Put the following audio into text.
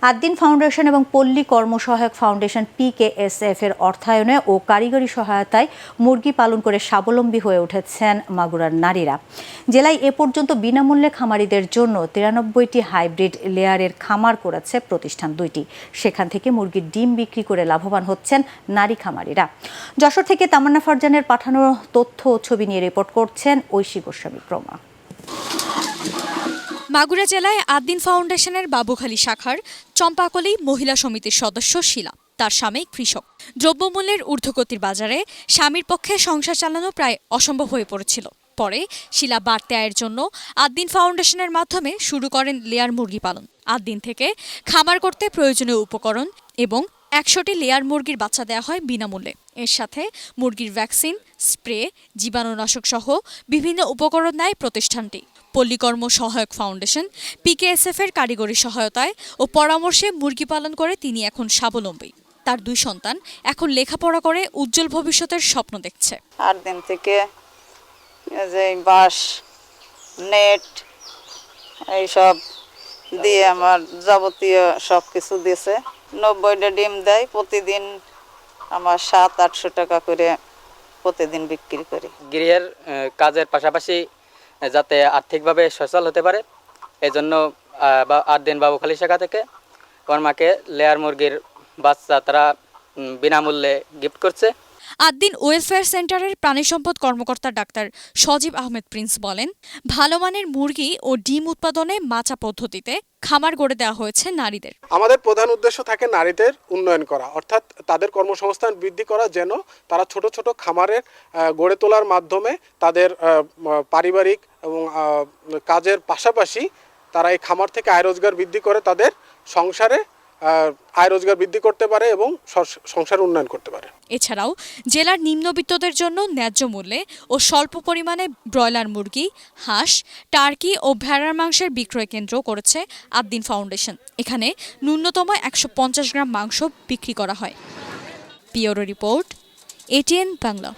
Ad-din foundation এবং পল্লী কর্মসহায়ক foundation PKSF এর অর্থায়নে ও কারিগরি সহায়তায় মুরগি পালন করে স্বাবলম্বী হয়ে উঠেছেন মাগুরার নারীরা। জেলায় এ পর্যন্ত বিনামূল্যে খামারিদের জন্য 93টি হাইব্রিড লেয়ারের খামার করেছে প্রতিষ্ঠান দুইটি। সেখান থেকে মুরগির ডিম বিক্রি করে লাভবান হচ্ছেন নারী খামারিরা। যশোর থেকে তামান্না ফারজানের পাঠানো তথ্য ও ছবি নিয়ে রিপোর্ট করছেন ঐশী গোস্বামী প্রমা। মাগুরা জেলায় আদ্দিন ফাউন্ডেশনের বাবুখালী শাখার চম্পাকলী মহিলা সমিতির সদস্য শিলা। তার স্বামী কৃষক। দ্রব্যমূল্যের ঊর্ধ্বগতির বাজারে স্বামীর পক্ষে সংসার চালানো প্রায় অসম্ভব হয়ে পড়েছিল। পরে শিলা বাড়তি আয়ের জন্য আদ্দিন ফাউন্ডেশনের মাধ্যমে শুরু করেন লেয়ার মুরগি পালন। আদ্দিন থেকে খামার করতে প্রয়োজনীয় উপকরণ এবং 100টি লেয়ার মুরগির বাচ্চা দেওয়া হয় বিনামূল্যে। এর সাথে মুরগির ভ্যাকসিন, স্প্রে, জীবাণুনাশক সহ বিভিন্ন উপকরণ নেয় প্রতিষ্ঠানটি। পল্লীকর্ম সহায়ক ফাউন্ডেশন PKSF এর কারিগরি সহায়তায় ও পরামর্শে মুরগি পালন করে তিনি এখন স্বাবলম্বী। তার 2 সন্তান এখন লেখাপড়া করে উজ্জ্বল ভবিষ্যতের স্বপ্ন দেখছে। 8 দিন থেকে যে বাঁশ, নেট এইসব দিয়ে আমার যাবতীয় সব কিছু দিয়েছে। 90টা ডিম দেয় প্রতিদিন। আমার 700-800 টাকা করে প্রতিদিন বিক্রি করি। গৃহের কাজের পাশাপাশি যাতে আর্থিকভাবে সচল হতে পারে এজন্য আদ্দিন বাবুখালী শাখা থেকে আমার মাকে লেয়ার মুরগির বাচ্চা তারা বিনামূল্যে গিফট করছে। আদ্দিন ওয়েলফেয়ার সেন্টারের প্রাণী সম্পদ কর্মকর্তা ডাক্তার সজীব আহমেদ প্রিন্স বলেন, ভালো মানের মুরগি ও ডিম উৎপাদনে মাচা পদ্ধতিতে খামার গড়ে দেওয়া হয়েছে নারীদের। আমাদের প্রধান উদ্দেশ্য থাকে নারীদের উন্নয়ন করা, অর্থাৎ তাদের কর্মসংস্থান বৃদ্ধি করা, যেন তারা ছোট ছোট খামারের গড়ে তোলার মাধ্যমে তাদের পারিবারিক এবং কাজের পাশাপাশি তারা এই খামার থেকে আয় রোজগার বৃদ্ধি করে তাদের সংসারে আয় রোজগার বৃদ্ধি করতে পারে এবং সংসার উন্নয়ন করতে পারে। এছাড়াও জেলার নিম্নবিত্তদের জন্য ন্যায্য মূল্যে ও স্বল্প পরিমাণে ব্রয়লার মুরগি, হাঁস, টার্কি ও ভেড়ার মাংসের বিক্রয় কেন্দ্র করেছে আদ্দিন ফাউন্ডেশন। এখানে ন্যূনতম 150 গ্রাম মাংস বিক্রি করা হয়। Bureau report, ATN Bangla.